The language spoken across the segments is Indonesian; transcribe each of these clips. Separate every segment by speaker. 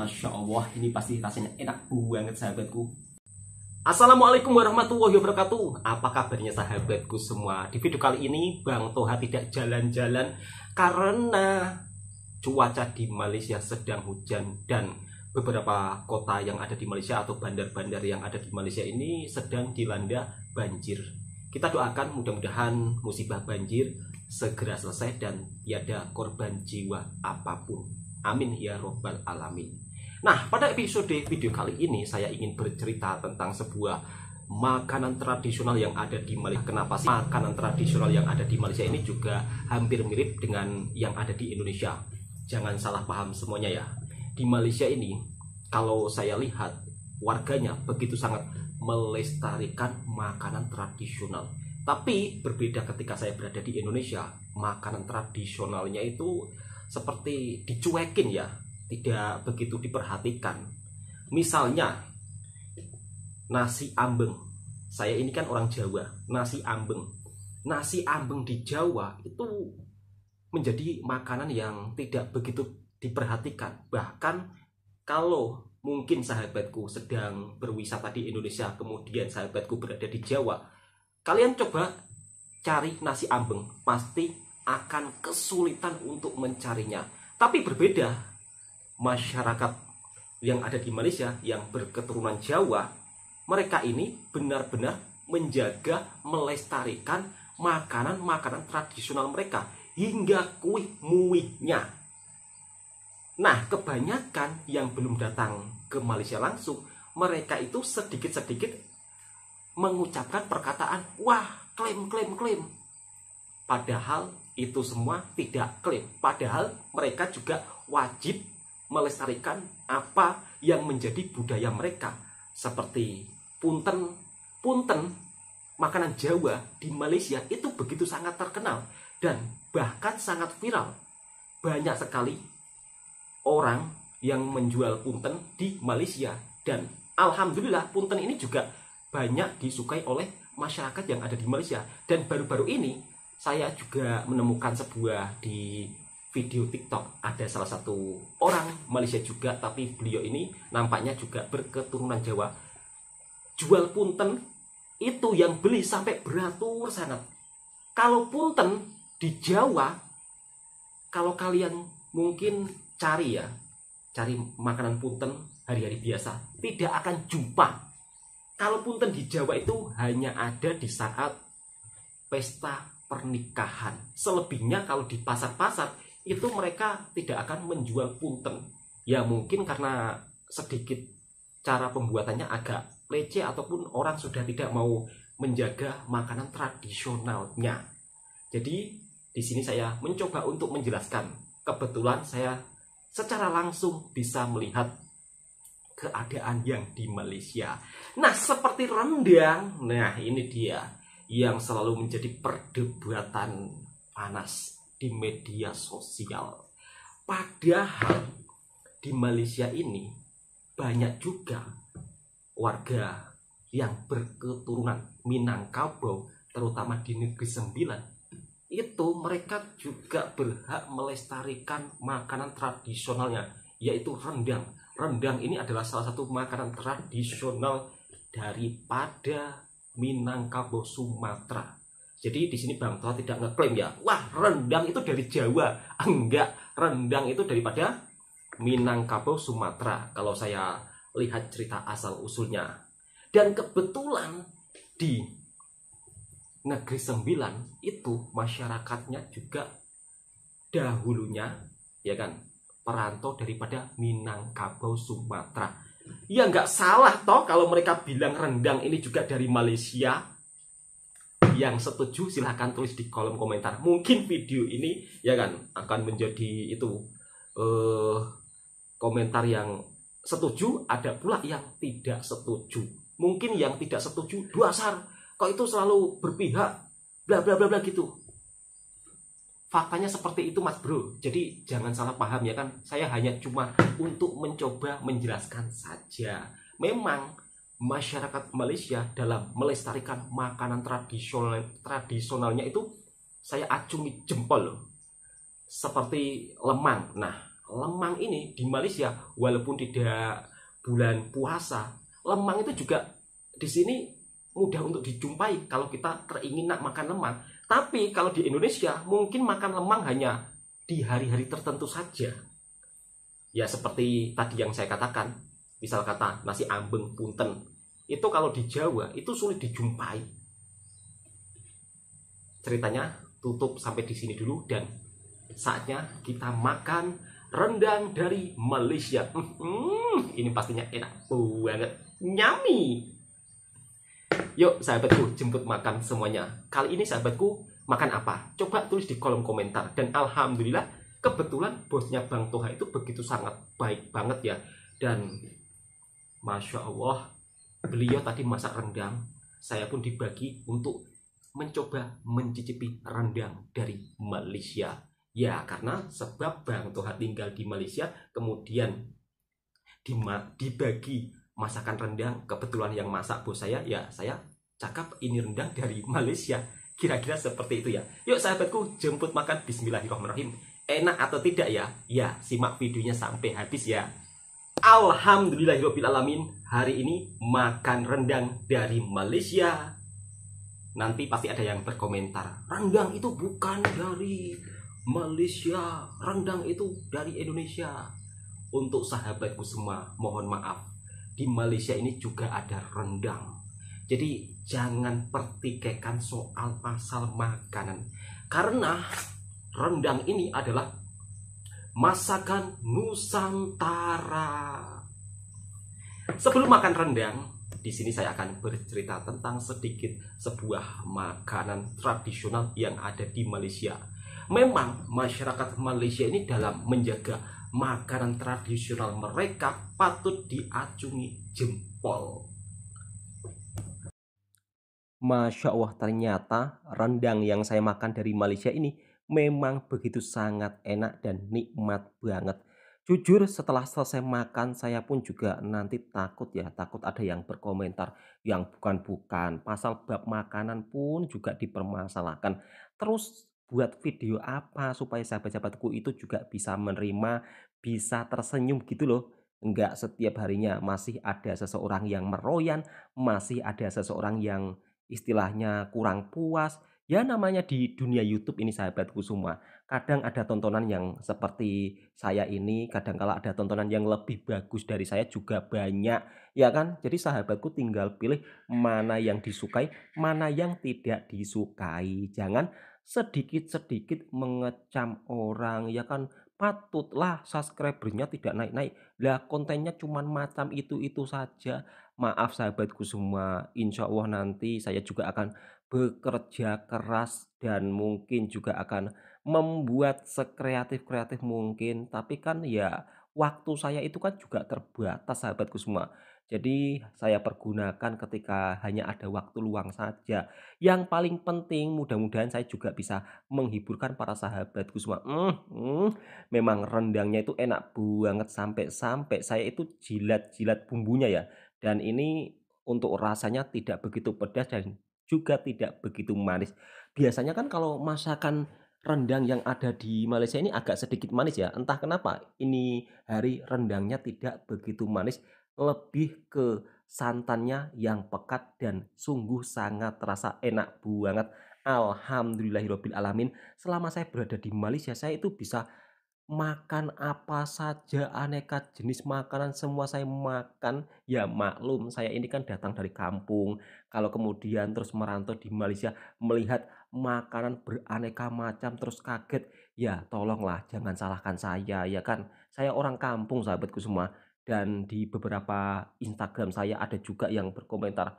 Speaker 1: Masya Allah, ini pasti rasanya enak banget sahabatku. Assalamualaikum warahmatullahi wabarakatuh. Apa kabarnya sahabatku semua? Di video kali ini Bang Toha tidak jalan-jalan karena cuaca di Malaysia sedang hujan dan beberapa kota yang ada di Malaysia atau bandar-bandar yang ada di Malaysia ini sedang dilanda banjir. Kita doakan mudah-mudahan musibah banjir segera selesai dan tiada korban jiwa apapun. Amin ya robbal alamin. Nah, pada episode video kali ini saya ingin bercerita tentang sebuah makanan tradisional yang ada di Malaysia. Kenapa sih makanan tradisional yang ada di Malaysia ini juga hampir mirip dengan yang ada di Indonesia? Jangan salah paham semuanya ya. Di Malaysia ini, kalau saya lihat warganya begitu sangat melestarikan makanan tradisional. Tapi berbeda ketika saya berada di Indonesia, makanan tradisionalnya itu seperti dicuekin ya, tidak begitu diperhatikan. Misalnya nasi ambeng. Saya ini kan orang Jawa. Nasi ambeng. Nasi ambeng di Jawa itu menjadi makanan yang tidak begitu diperhatikan. Bahkan kalau mungkin sahabatku sedang berwisata di Indonesia, kemudian sahabatku berada di Jawa, kalian coba cari nasi ambeng, pasti akan kesulitan untuk mencarinya. Tapi berbeda, masyarakat yang ada di Malaysia yang berketurunan Jawa, mereka ini benar-benar menjaga, melestarikan makanan-makanan tradisional mereka hingga kuih muihnya. Nah, kebanyakan yang belum datang ke Malaysia langsung, mereka itu sedikit-sedikit mengucapkan perkataan, wah, klaim. Padahal itu semua tidak klaim. Padahal mereka juga wajib melestarikan apa yang menjadi budaya mereka. Seperti punten. Punten, makanan Jawa di Malaysia itu begitu sangat terkenal dan bahkan sangat viral. Banyak sekali orang yang menjual punten di Malaysia dan alhamdulillah punten ini juga banyak disukai oleh masyarakat yang ada di Malaysia. Dan baru-baru ini saya juga menemukan sebuah di video TikTok. Ada salah satu orang Malaysia juga, tapi beliau ini nampaknya juga berketurunan Jawa. Jual punten itu yang beli sampai beratur sangat. Kalau punten di Jawa, kalau kalian mungkin cari makanan punten hari-hari biasa, tidak akan jumpa. Kalau punten di Jawa itu hanya ada di saat pesta pernikahan. Selebihnya kalau di pasar-pasar itu mereka tidak akan menjual punten. Ya mungkin karena sedikit cara pembuatannya agak leceh ataupun orang sudah tidak mau menjaga makanan tradisionalnya. Jadi di sini saya mencoba untuk menjelaskan. Kebetulan saya secara langsung bisa melihat keadaan yang di Malaysia. Nah, seperti rendang. Nah, ini dia yang selalu menjadi perdebatan panas di media sosial. Padahal di Malaysia ini banyak juga warga yang berketurunan Minangkabau, terutama di Negeri Sembilan. Itu mereka juga berhak melestarikan makanan tradisionalnya, yaitu rendang. Rendang ini adalah salah satu makanan tradisional daripada Minangkabau, Sumatera. Jadi di sini Bang Toha tidak ngeklaim ya, wah rendang itu dari Jawa. Enggak, rendang itu daripada Minangkabau, Sumatera. Kalau saya lihat cerita asal usulnya. Dan kebetulan di Negeri Sembilan itu masyarakatnya juga dahulunya ya kan perantau daripada Minangkabau, Sumatera. Ya nggak salah toh kalau mereka bilang rendang ini juga dari Malaysia. Yang setuju silahkan tulis di kolom komentar. Mungkin video ini ya kan akan menjadi itu komentar yang setuju, ada pula yang tidak setuju. Mungkin yang tidak setuju, dasar kok itu selalu berpihak bla bla bla bla gitu. Faktanya seperti itu mas bro. Jadi jangan salah paham ya kan. Saya hanya cuma untuk mencoba menjelaskan saja. Memang masyarakat Malaysia dalam melestarikan makanan tradisionalnya itu saya acungi jempol loh. Seperti lemang. Nah, lemang ini di Malaysia, walaupun tidak bulan puasa, lemang itu juga di sini mudah untuk dijumpai kalau kita keinginan makan lemang. Tapi kalau di Indonesia mungkin makan lemang hanya di hari-hari tertentu saja. Ya seperti tadi yang saya katakan, misal kata nasi ambeng punten, itu kalau di Jawa itu sulit dijumpai. Ceritanya tutup sampai di sini dulu dan saatnya kita makan rendang dari Malaysia. Ini pastinya enak banget, nyami. Yuk sahabatku, jemput makan semuanya. Kali ini sahabatku makan apa? Coba tulis di kolom komentar. Dan alhamdulillah kebetulan bosnya Bang Toha itu begitu sangat baik banget ya. Dan Masya Allah, beliau tadi masak rendang. Saya pun dibagi untuk mencoba mencicipi rendang dari Malaysia. Ya karena sebab Bang Toha tinggal di Malaysia, kemudian dibagi masakan rendang, kebetulan yang masak bos saya, ya saya cakap ini rendang dari Malaysia. Kira-kira seperti itu ya. Yuk sahabatku, jemput makan. Bismillahirrahmanirrahim. Enak atau tidak ya? Ya, simak videonya sampai habis ya. Alhamdulillahirrahmanirrahim. Hari ini makan rendang dari Malaysia. Nanti pasti ada yang berkomentar, rendang itu bukan dari Malaysia, rendang itu dari Indonesia. Untuk sahabatku semua, mohon maaf, di Malaysia ini juga ada rendang. Jadi jangan pertikaikan soal pasal makanan, karena rendang ini adalah masakan Nusantara. Sebelum makan rendang, di sini saya akan bercerita tentang sedikit sebuah makanan tradisional yang ada di Malaysia. Memang masyarakat Malaysia ini dalam menjaga makanan tradisional mereka patut diacungi jempol. Masya Allah, ternyata rendang yang saya makan dari Malaysia ini memang begitu sangat enak dan nikmat banget. Jujur setelah selesai makan saya pun juga nanti takut ya, takut ada yang berkomentar yang bukan-bukan. Pasal bab makanan pun juga dipermasalahkan. Terus buat video apa supaya sahabat-sahabatku itu juga bisa menerima, bisa tersenyum gitu loh. Enggak setiap harinya masih ada seseorang yang meroyan, masih ada seseorang yang istilahnya kurang puas. Ya namanya di dunia YouTube ini sahabatku semua. Kadang ada tontonan yang seperti saya ini, kadang kala ada tontonan yang lebih bagus dari saya juga banyak, ya kan? Jadi sahabatku tinggal pilih mana yang disukai, mana yang tidak disukai. Jangan sedikit-sedikit mengecam orang, ya kan? Patutlah subscribernya tidak naik-naik. Lah kontennya cuman macam itu-itu saja. Maaf sahabatku semua, insya Allah nanti saya juga akan bekerja keras dan mungkin juga akan membuat sekreatif-kreatif mungkin. Tapi kan ya waktu saya itu kan juga terbatas sahabatku semua. Jadi saya pergunakan ketika hanya ada waktu luang saja. Yang paling penting mudah-mudahan saya juga bisa menghiburkan para sahabatku semua. Memang rendangnya itu enak banget sampai-sampai saya itu jilat-jilat bumbunya ya. Dan ini untuk rasanya tidak begitu pedas dan juga tidak begitu manis. Biasanya kan kalau masakan rendang yang ada di Malaysia ini agak sedikit manis ya. Entah kenapa ini hari rendangnya tidak begitu manis, lebih ke santannya yang pekat dan sungguh sangat terasa enak banget. Alhamdulillahirabbil alamin. Selama saya berada di Malaysia, saya itu bisa makan apa saja, aneka jenis makanan semua saya makan. Ya maklum saya ini kan datang dari kampung. Kalau kemudian terus merantau di Malaysia melihat makanan beraneka macam terus kaget, ya tolonglah jangan salahkan saya ya kan. Saya orang kampung sahabatku semua. Dan di beberapa Instagram saya ada juga yang berkomentar,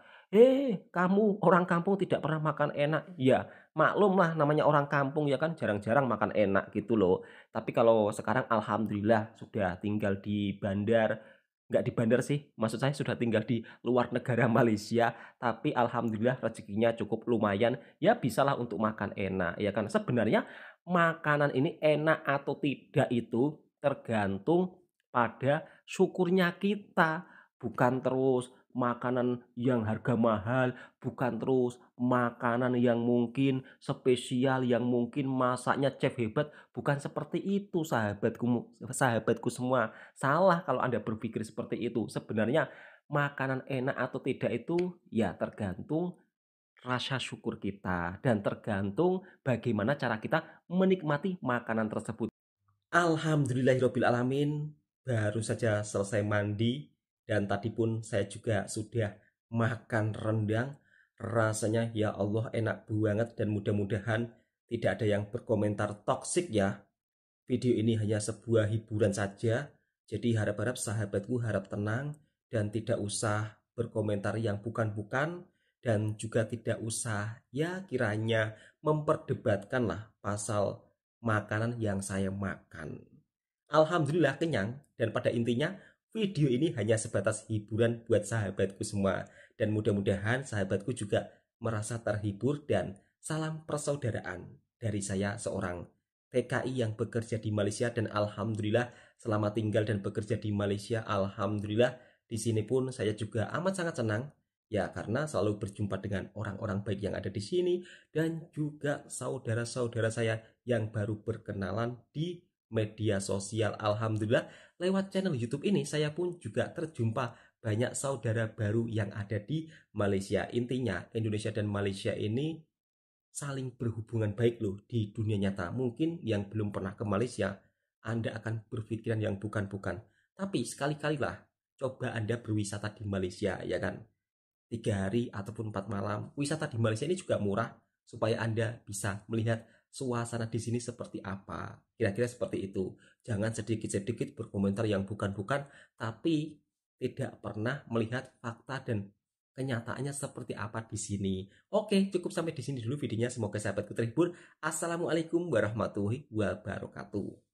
Speaker 1: kamu orang kampung tidak pernah makan enak." Ya maklum lah namanya orang kampung ya kan jarang-jarang makan enak gitu loh. Tapi kalau sekarang alhamdulillah sudah tinggal di bandar, nggak di bandar sih, maksud saya sudah tinggal di luar negara Malaysia, tapi alhamdulillah rezekinya cukup lumayan, ya bisalah untuk makan enak, ya kan. Sebenarnya makanan ini enak atau tidak itu tergantung pada syukurnya kita, bukan terus makanan yang harga mahal, bukan terus makanan yang mungkin spesial, yang mungkin masaknya chef hebat, bukan seperti itu sahabatku semua. Salah kalau Anda berpikir seperti itu. Sebenarnya makanan enak atau tidak itu ya tergantung rasa syukur kita dan tergantung bagaimana cara kita menikmati makanan tersebut. Alhamdulillahirabbil alamin, baru saja selesai mandi dan tadi pun saya juga sudah makan rendang. Rasanya ya Allah enak banget dan mudah-mudahan tidak ada yang berkomentar toksik ya. Video ini hanya sebuah hiburan saja. Jadi harap-harap sahabatku harap tenang dan tidak usah berkomentar yang bukan-bukan dan juga tidak usah ya kiranya memperdebatkanlah pasal makanan yang saya makan. Alhamdulillah kenyang dan pada intinya video ini hanya sebatas hiburan buat sahabatku semua dan mudah-mudahan sahabatku juga merasa terhibur dan salam persaudaraan dari saya seorang TKI yang bekerja di Malaysia dan alhamdulillah selama tinggal dan bekerja di Malaysia alhamdulillah di sini pun saya juga amat sangat senang ya karena selalu berjumpa dengan orang-orang baik yang ada di sini dan juga saudara-saudara saya yang baru berkenalan di media sosial. Alhamdulillah lewat channel YouTube ini saya pun juga terjumpa banyak saudara baru yang ada di Malaysia. Intinya Indonesia dan Malaysia ini saling berhubungan baik loh di dunia nyata. Mungkin yang belum pernah ke Malaysia Anda akan berpikiran yang bukan-bukan. Tapi sekali-kalilah coba Anda berwisata di Malaysia ya kan. 3 hari ataupun 4 malam. Wisata di Malaysia ini juga murah supaya Anda bisa melihat suasana di sini seperti apa. Kira-kira seperti itu. Jangan sedikit-sedikit berkomentar yang bukan-bukan tapi tidak pernah melihat fakta dan kenyataannya seperti apa di sini. Oke, cukup sampai di sini dulu videonya. Semoga sahabatku terhibur. Assalamualaikum warahmatullahi wabarakatuh.